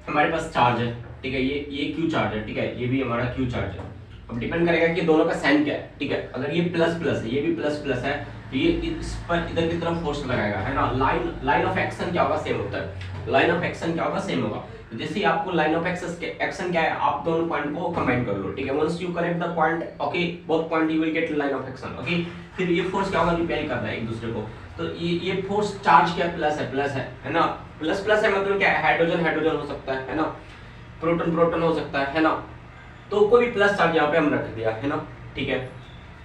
हमारे पास चार्ज है, ठीक है, ये क्यू चार्ज है, ठीक है, ये भी हमारा क्यू चार्ज है। अब डिपेंड करेगा कि दोनों का साइन क्या है, ठीक है। अगर ये प्लस प्लस है, ये भी प्लस प्लस है, तो ये इस पर इधर की तरफ फोर्स लगाएगा, है ना। लाइन ऑफ एक्शन क्या होगा, सेम होता है। लाइन ऑफ एक्शन क्या होगा, सेम होगा। तो जैसे आपको लाइन ऑफ एक्शन क्या है, आप दोनों पॉइंट को कंबाइन कर लो, ठीक है। Once you connect the point, okay, both point you will get line of action, okay. फिर ये फोर्स क्या होगा, रिपेल कर रहा है एक दूसरे को। तो ये फोर्स चार्ज क्या है, प्लस है ना। प्लस प्लस है मतलब क्या है, हाइड्रोजन हाइड्रोजन हो सकता है ना, प्रोटॉन प्रोटॉन हो सकता है ना। तो कोई भी प्लस चार्ज यहाँ पे हम रख दिया, है ना, ठीक है।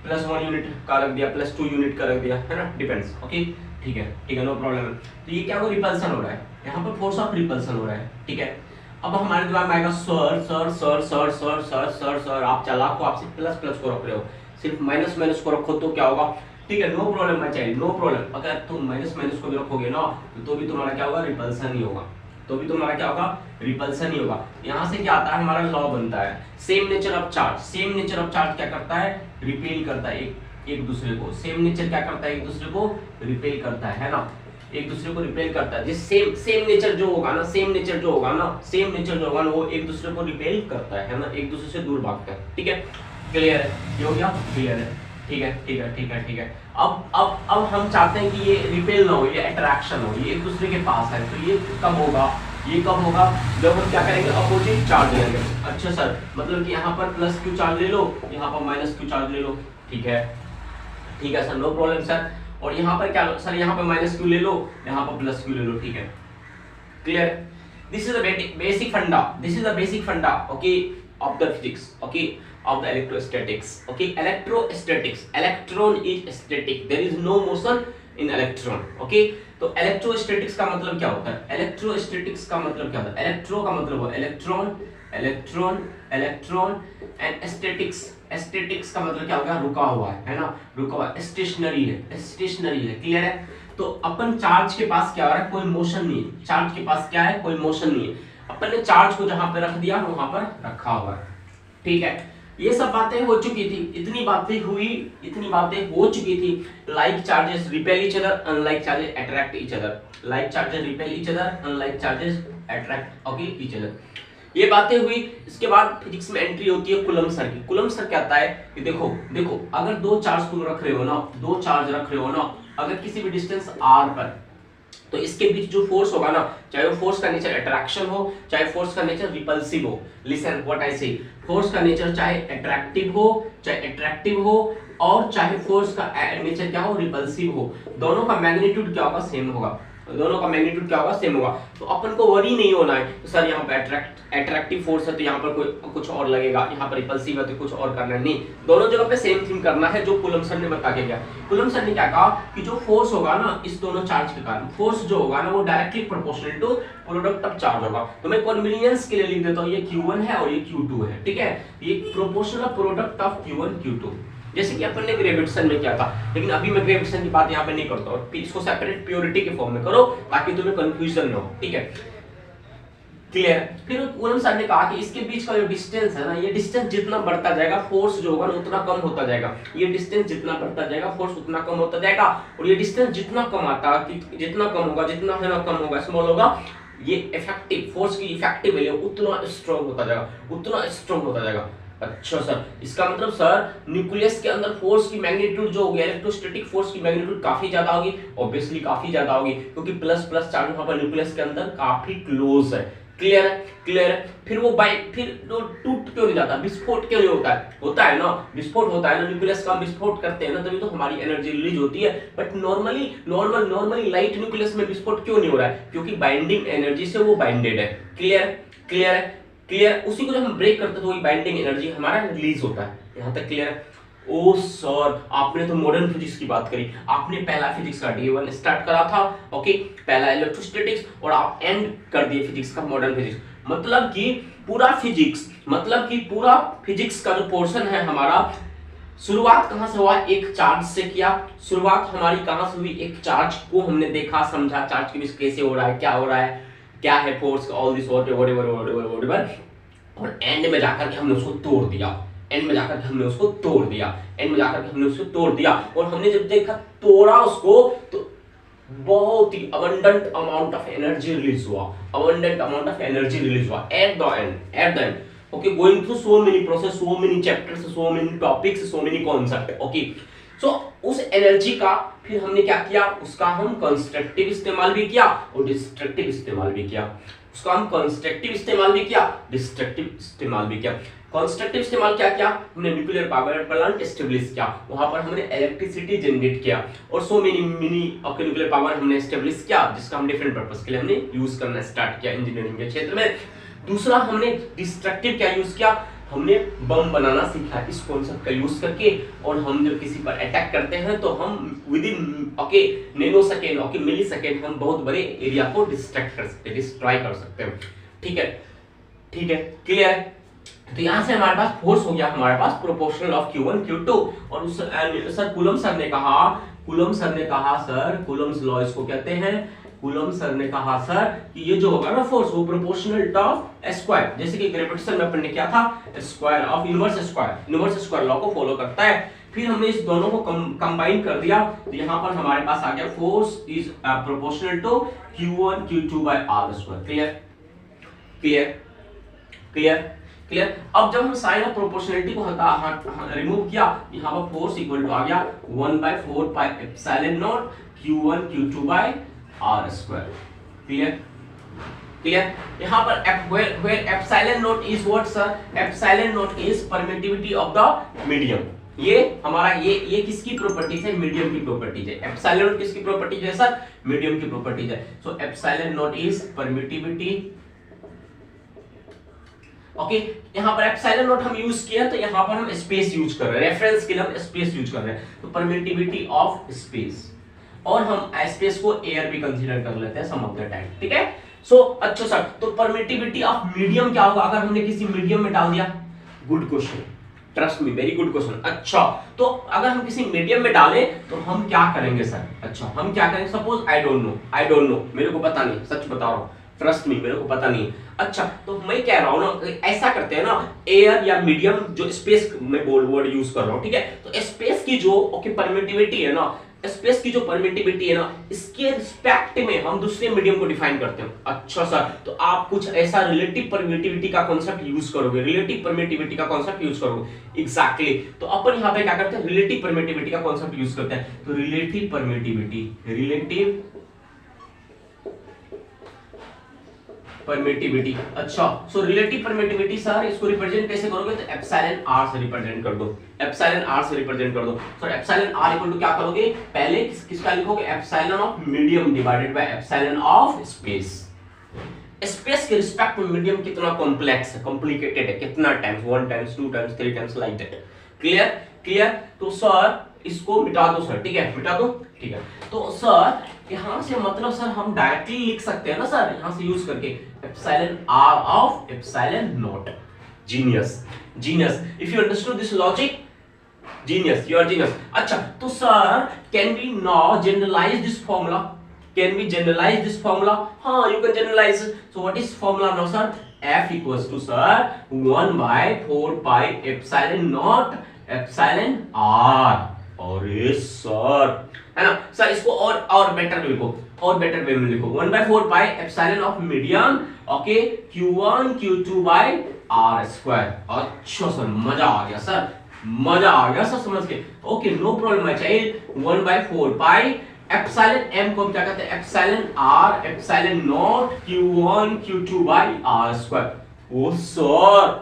+1 यूनिट का रख दिया, +2 यूनिट का रख दिया, है ना, डिपेंड्स, ओके, ठीक है, नो प्रॉब्लम है। तो ये क्या हो, रिपल्सन हो रहा है, यहाँ पर फोर्स ऑफ रिपल्सन हो रहा है, ठीक है। अब हमारे दिमाग में आएगा sir sir sir sir sir sir sir sir आप चालाक हो, आप सिर्फ प्लस प्लस को रख रहे हो, सिर्फ माइनस माइनस को रखो तो क्या होगा, ठीक है, no problem my child, no problem. अगर तुम माइनस माइनस को भी रखोगे ना, तो भी तुम्हारा क्या होगा, रिपल्सन ही होगा, तो भी तुम्हारा क्या होगा, रिपल्सन ही होगा। यहाँ से क्या आता है, हमारा लॉ बनता है, same nature of charge. Same nature of charge क्या करता है, रिपेल करता है एक दूसरे को। सेम नेचर क्या करता है, एक दूसरे को रिपेल करता है ना, एक दूसरे को रिपेल करता है। जिस सेम नेचर जो होगा ना, सेम नेचर जो होगा ना वो एक दूसरे को रिपेल करता है ना, एक दूसरे से दूर भागता है, ठीक है। क्लियर है, ये हो गया, क्लियर है, ठीक है। अब हम चाहते हैं कि ये रिपेल ना हो, ये अट्रैक्शन हो, ये एक दूसरे के पास है। तो ये कब होगा, जब हम क्या करेंगे, अपोजिट चार्ज लेंगे। अच्छा सर, मतलब कि यहाँ पर +q चार्ज ले लो, यहाँ पर -q चार्ज ले लो, ठीक है सर, नो प्रॉब्लम सर। और यहाँ पर क्या लो सर, यहाँ पर -q ले लो, यहाँ पर +q ले लो, ठीक है, clear. This is the basic फंडा, okay, of the physics, okay, of the electrostatics, okay, electrostatics, electron is static, there is no motion in electron, okay। तो electrostatics का मतलब क्या होता है, electrostatics का मतलब क्या होता है, electro का मतलब है इलेक्ट्रॉन एंड statics का मतलब क्या होगा, रुका हुआ है ना, रुका हुआ, स्टेशनरी है, क्लियर है। तो अपन चार्ज के पास क्या हो रहा है, कोई मोशन नहीं है, चार्ज के पास क्या है, कोई मोशन नहीं है। अपन ने चार्ज को जहां पे रख दिया वहां पर रखा हुआ है, ठीक है। ये सब बातें हो चुकी थी, इतनी बातें हो चुकी थी। Like charges repel each other, unlike charges attract each other, like charges repel each other, unlike charges attract, okay, each other. ये बातें हुई। इसके बाद फिजिक्स में एंट्री होती है कूलम्ब सर की। कूलम्ब सर क्या आता है कि देखो अगर दो चार्ज तुम रख रहे हो ना, अगर किसी भी डिस्टेंस r पर, तो इसके बीच जो फोर्स होगा ना, चाहे वो फोर्स का नेचर अट्रैक्शन हो, चाहे फोर्स का नेचर रिपल्सिव हो, लिसन व्हाट आई से, फोर्स का नेचर चाहे अट्रैक्टिव हो और चाहे फोर्स का नेचर क्या हो, रिपल्सिव हो, दोनों का मैग्नीट्यूड क्या होगा, सेम होगा। तो अपन को वरी नहीं होना है तो सर यहाँ पे अट्रैक्टिव फोर्स है तो यहाँ पर कोई कुछ और लगेगा, यहाँ पर रिपल्सिव है तो कुछ और करना नहीं, दोनों जगह पे सेम थिंग करना है, जो कूलम्ब सर ने बता के गया। कूलम्ब सर ने क्या कहा कि जो फोर्स होगा ना इस दोनों चार्ज के कारण, फोर्स जो होगा ना वो directly proportional to product of charge होगा। तो मैं कन्वीनियंस के लिए लिख देता हूँ, ये Q1 है और ये Q2 है, ठीक है, ये proportional product of Q1 Q2, जैसे कि अपन ने ग्रेविटेशन में किया था। लेकिन अभी मैं ग्रेविटेशन की बात यहाँ पे नहीं करता हूँ, इसको सेपरेट प्योरिटी के फॉर्म में करो ताकि तुम्हें कंफ्यूजन ना हो, ठीक है, क्लियर। फिर कूलम्ब सर ने कहा कि इसके बीच का जो डिस्टेंस है ना, ये डिस्टेंस जितना बढ़ता जाएगा फोर्स जो होगा ना उतना कम होता जाएगा, ये डिस्टेंस जितना बढ़ता जाएगा फोर्स उतना कम होता जाएगा, और ये डिस्टेंस जितना कम आता जितना कम होगा, जितना है ना कम होगा, स्मॉल होगा, ये इफेक्टिव फोर्स की इफेक्टिव वैल्यू उतना स्ट्रांग होता जाएगा। अच्छा सर, इसका मतलब सर न्यूक्लियस के अंदर फोर्स की मैग्नीट्यूड जो होगी, इलेक्ट्रोस्टैटिक फोर्स की मैग्नीट्यूड काफी ज्यादा होगी, ऑब्वियसली काफी ज्यादा होगी, क्योंकि प्लस प्लस चार्ज वहां पर न्यूक्लियस के अंदर काफी क्लोज है, क्लियर है। फिर वो फिर टूट क्यों नहीं जाता, विस्फोट क्यों नहीं होता है ना, विस्फोट होता है ना, न्यूक्लियस का विस्फोट करते हैं ना तभी तो हमारी एनर्जी रिलीज होती है। बट नॉर्मली लाइट न्यूक्लियस में विस्फोट क्यों नहीं हो रहा है, क्योंकि बाइंडिंग एनर्जी से वो बाइंडेड है, क्लियर है। उसी को जब हम ब्रेक करते हैं तो वही बाइंडिंग एनर्जी हमारा रिलीज होता है, यहां तक क्लियर है। ओ सर, आपने तो मॉडर्न फिजिक्स की बात करी, आपने पहला फिजिक्स का डे 1 स्टार्ट करा था, ओके, पहला इलेक्ट्रोस्टैटिक्स, और आप एंड कर दिए फिजिक्स का मॉडर्न फिजिक्स। मतलब कि पूरा फिजिक्स का जो पोर्शन है हमारा, शुरुआत कहां से हुआ, एक चार्ज से किया, शुरुआत हमारी कहां से हुई, एक चार्ज को हमने देखा समझा, चार्ज के बीच कैसे हो रहा है, क्या है फोर्स, ऑल दिस व्हाटएवर, और एंड में जाकर के हमने उसको तोड़ दिया, और हमने जब देखा तोड़ा उसको, तो बहुत ही abundant amount of energy release हुआ, abundant amount of energy release हुआ at the end okay, going through so many process, so many chapters, so many topics, so many concept, okay. So उस एनर्जी का फिर हमने क्या किया, उसका हम कंस्ट्रक्टिव इस्तेमाल भी किया और डिस्ट्रक्टिव इस्तेमाल भी किया, उसका हम कंस्ट्रक्टिव इस्तेमाल भी किया, डिस्ट्रक्टिव इस्तेमाल भी किया। कंस्ट्रक्टिव इस्तेमाल क्या किया हमने, न्यूक्लियर पावर प्लांट एस्टेब्लिश किया, वहां पर हमने इलेक्ट्रिसिटी जनरेट किया और सो मेनी न्यूक्लियर पावर हमने एस्टेब्लिश किया, जिसका हम डिफरेंट पर्पस के लिए हमने यूज करना स्टार्ट किया इंजीनियरिंग के क्षेत्र में। दूसरा हमने डिस्ट्रक्टिव क्या यूज किया, हमने बम बनाना सीखा इस कॉन्सेप्ट का यूज करके, और हम जब किसी पर अटैक करते हैं तो हम within nanosecond millisecond हम बहुत बड़े एरिया को डिस्ट्रैक्ट कर सकते हैं, डिस्ट्रॉय कर सकते हैं। ठीक है, ठीक है, क्लियर है। तो यहां से हमारे पास फोर्स हो गया, हमारे पास प्रोपोर्शनल ऑफ Q1 Q2, और उस सर कूलम सर ने कहा सर कूलम्स लॉ इसको कहते हैं। कूलम सर ने कहा सर कि ये जो होगा ना फोर्स वो प्रोपोर्शनल ऑफ स्क्वायर, जैसे कि ग्रेविटेशन में अपन ने क्या था, square of inverse square law को फॉलो करता है। फिर हमने इस दोनों को कंबाइन कर दिया, तो यहाँ पर हमारे पास आ गया force is proportional to Q1 Q2 by R square. Clear clear clear clear. अब जब हम साइन ऑफ प्रोपोर्शनलिटी को रिमूव किया, यहाँ पर फोर्स इक्वल टू आ गया 1/4 pi epsilon not Q1 Q2 by R square. Clear clear. यहाँ पर where epsilon naught is what sir? Epsilon naught is permittivity of the medium। ये हमारा ये किसकी प्रॉपर्टीज है, मीडियम की प्रॉपर्टीज है। एप्सिलॉन नॉट किसकी प्रॉपर्टीज है सर, मीडियम की प्रॉपर्टीज है। So epsilon not is permittivity, okay. यहाँ पर एप्सिलॉन नॉट हम यूज किया, तो यहाँ पर हम स्पेस यूज कर रहे हैं, रेफरेंस के लिए हम स्पेस यूज कर रहे हैं, तो परमिटिविटी ऑफ स्पेस, और हम स्पेस को एयर भी कंसीडर कर लेते हैं सम ऑफ द टाइम। ठीक है। सो अच्छा सर, तो परमिटिविटी ऑफ मीडियम क्या होगा अगर हमने किसी मीडियम में डाल दिया? Good question, trust me, very good question. अच्छा, तो अगर हम किसी मीडियम में डालें तो हम क्या करेंगे सर? अच्छा, हम क्या करेंगे? सपोज आई डोंट नो, मेरे को पता नहीं, सच बता रहा हूं, ट्रस्ट मी, मेरे को पता नहीं। अच्छा, तो मैं कह रहा हूं ना, ऐसा करते हैं ना, एयर या मीडियम, जो स्पेस में वर्ड यूज कर रहा हूं, ठीक है। तो स्पेस की जो परमिटिविटी है ना, स्पेस की जो परमिटिविटी है ना, इसके रिस्पेक्ट में हम दूसरे मीडियम को डिफाइन करते हैं। अच्छा सर, तो आप कुछ ऐसा रिलेटिव परमिटिविटी का कांसेप्ट यूज करोगे, रिलेटिव परमिटिविटी का कांसेप्ट यूज करोगे। एग्जैक्टली। तो अपन यहां पे क्या करते हैं, रिलेटिव परमिटिविटी का कांसेप्ट यूज करते हैं। तो रिलेटिव परमिटिविटी अच्छा, सो रिलेटिव परमिटिविटी सर इसको रिप्रेजेंट कैसे करोगे? तो एप्सिलॉन आर से रिप्रेजेंट कर दो, एप्सिलॉन आर से रिप्रेजेंट कर दो। सो एप्सिलॉन आर इक्वल टू क्या करोगे? पहले किसका लिखोगे? Epsilon of medium divided by epsilon of space. Space के रिस्पेक्ट में मीडियम कितना कॉम्प्लेक्स है, कॉम्प्लिकेटेड है, कितना times, 1 times 2 times 3 times like that. Clear clear. तो सर इसको मिटा दो सर, ठीक है, मिटा दो, ठीक है। तो सर यहां से मतलब सर हम डायरेक्टली लिख सकते हैं ना सर, यहां से यूज करके epsilon r of epsilon naught. Genius, if you understood this logic, genius, you are genius. अच्छा, तो sir can we now generalize this formula? Can we generalize this formula? हाँ, you can generalize. So what is formula now, sir? F equals to sir 1/4 pi epsilon naught epsilon r। और ये sir है ना sir, इसको और better way लिखो, और better way में लिखो 1/4 pi epsilon of medium, okay, Q1 Q2 by r square। अच्छा सर, मजा आ गया सर, मजा आ गया सर, समझ के। Okay, no problem my child. 1/4 pi epsilon m को हम क्या कहते हैं? Epsilon r epsilon not Q1 Q2 by r square। Oh sir,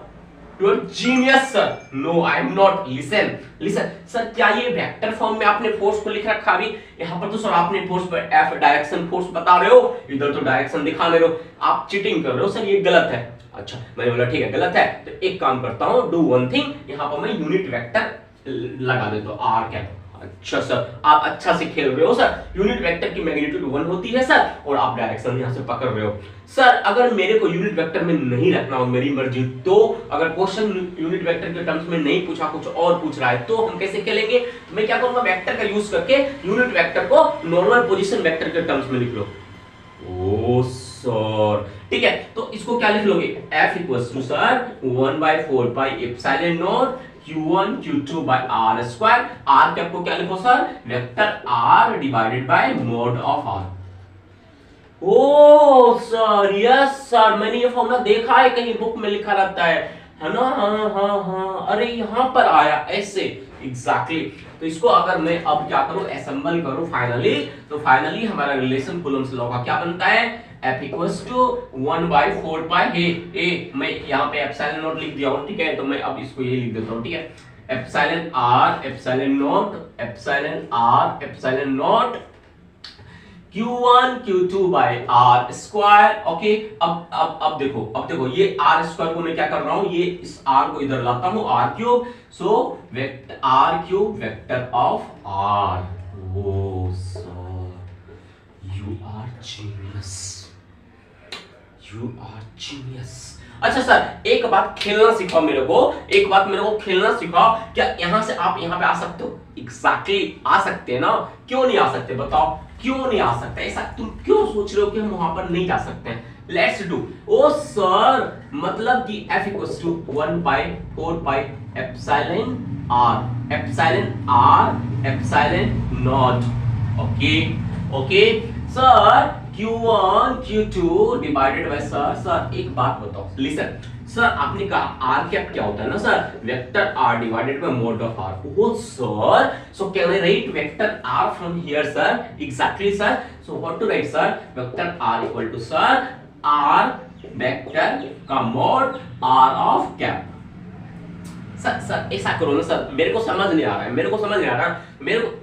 you are genius sir. No, I am not. Listen sir, क्या ये वेक्टर फॉर्म में आपने force को लिख रखा अभी? यहाँ पर तो सर आपने फोर्स पर f डायरेक्शन फोर्स बता रहे हो, इधर तो डायरेक्शन दिखा रहे हो, आप चीटिंग कर रहे हो सर, ये गलत है। अच्छा, मैंने बोला ठीक है गलत है, तो एक काम करता हूँ, डू वन थिंग, यहाँ पर मैं यूनिट वेक्टर लगा देता हूँ, r कैप। अच्छा सर, आप अच्छा से खेल रहे हो सर। यूनिट वेक्टर की मैग्नीट्यूड 1 होती है सर, और आप डायरेक्शन यहां से पकड़ रहे हो सर। अगर मेरे को यूनिट वेक्टर में नहीं रखना हो, मेरी मर्जी, तो अगर क्वेश्चन यूनिट वेक्टर के टर्म्स में नहीं पूछा, कुछ और पूछ रहा है, तो हम कैसे खेलेंगे? मैं क्या करूंगा, वेक्टर का यूज करके यूनिट वेक्टर को नॉर्मल पोजीशन वेक्टर के टर्म्स में लिख लो। ओ सर, ठीक है, तो इसको क्या लिख लोगे? F equals to sir 1/4 pi epsilon naught Q1 Q2 by r square। r cap को क्या लिखो sir? Vector r divided by mod of r। Oh sir, yes sir, मैंने ये फॉर्मूला देखा है कहीं बुक में लिखा रहता है ना? हाँ हाँ हाँ, अरे यहाँ पर आया ऐसे, एग्जैक्टली तो इसको अगर मैं अब क्या करूं, असेंबल करूं फाइनली, तो फाइनली हमारा रिलेशन कूलम्स लॉ का क्या बनता है, F इक्वल्स टू 1/4 पाई ए, मैं यहाँ पे एप्सिलॉन नॉट लिख दिया हूँ, ठीक है, तो मैं अब इसको ये लिख देता हूँ, ठीक है, epsilon r epsilon naught epsilon r epsilon not Q1 Q2 by r square. Okay, अब देखो ये आर स्क्वायर को मैं क्या कर रहा हूं, ये इस आर को इधर लाता हूं, r cube, so vector r cube vector of r. Oh sir, you are genius, you are genius. अच्छा सर, एक बात खेलना सिखाओ मेरे को, एक बात मेरे को खेलना सिखाओ, क्या यहां से आप यहां पे आ सकते हो? एग्जैक्टली आ सकते हैं ना, क्यों नहीं आ सकते बताओ, क्यों नहीं आ सकते? ऐसा तुम क्यों सोच रहे हो कि हम वहां पर नहीं जा सकते हैं? Let's do. ओ सर, मतलब कि F equals to 1/4 pi epsilon r epsilon naught. Okay okay sir, Q1 Q2 divided by sir एक बात बताओ, लिसन सर, आपने कहा r कैप क्या होता है ना sir, vector r divided by mod of r। Oh sir, so can I write vector r from here sir? Exactly sir, so what to write sir, vector r equal to sir r vector का mod r of cap. Sir ऐसा करो ना sir, मेरे को समझ नहीं आ रहा है, मेरे को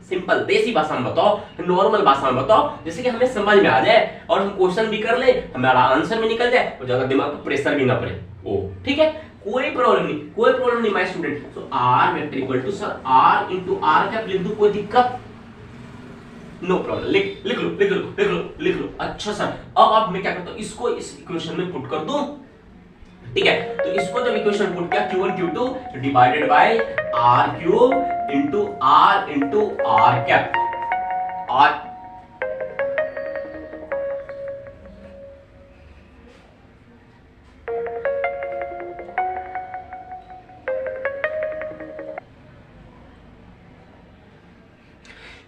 सिंपल देसी भाषा में बताओ, नॉर्मल भाषा में बताओ, जैसे कि हमें समझ में आ जाए और हम क्वेश्चन भी कर ले, हमारा आंसर भी निकल जाए और ज्यादा दिमाग पर प्रेशर भी ना पड़े। ओ ठीक है, कोई प्रॉब्लम नहीं my student. So r vector equal to sir r into r cap लिख दूं, कोई दिक्कत? नो प्रॉब्लम, लिख लो। अच्छा सर, अब मैं क्या करता हूं, इसको इस इक्वेशन में पुट कर दूं, ठीक है, तो इसको जब इक्वेशन पुट किया Q1 Q2 divided by r cube into r cap, r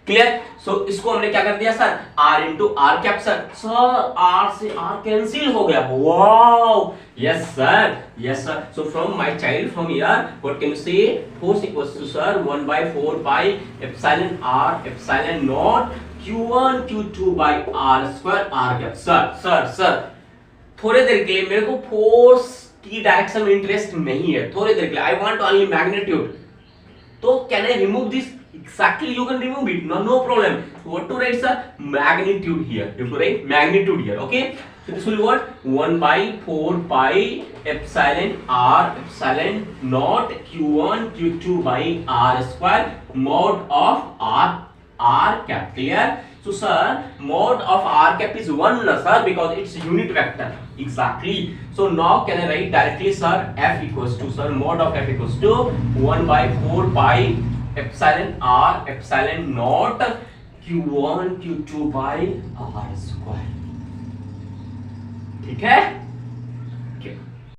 clear. So इसको हमने क्या कर दिया sir, r into R cap. Sir r से r कैंसिल हो गया, wow, yes sir. So from my child, from here what can you say, force equals to sir 1/4 pi epsilon r epsilon not Q1 Q2 by r square r cap. Sir थोड़े देर के लिए मेरे को force की direction में interest नहीं है, थोड़े देर के लिए, आई वांट ओनली मैग्नीट्यूड, तो can I remove this? Exactly, you can remove it, no problem. So what to write sir, magnitude here, you have to write magnitude here, okay, so this will be what, 1/4 pi epsilon r epsilon not Q1 Q2 by r square mod of r cap, clear? So sir, mod of r cap is 1 na sir, because it's unit vector, exactly. So now can I write directly sir, f equals to sir, mod of f equals to 1/4 pi epsilon r epsilon not Q1 Q2 by r square, ठीक है।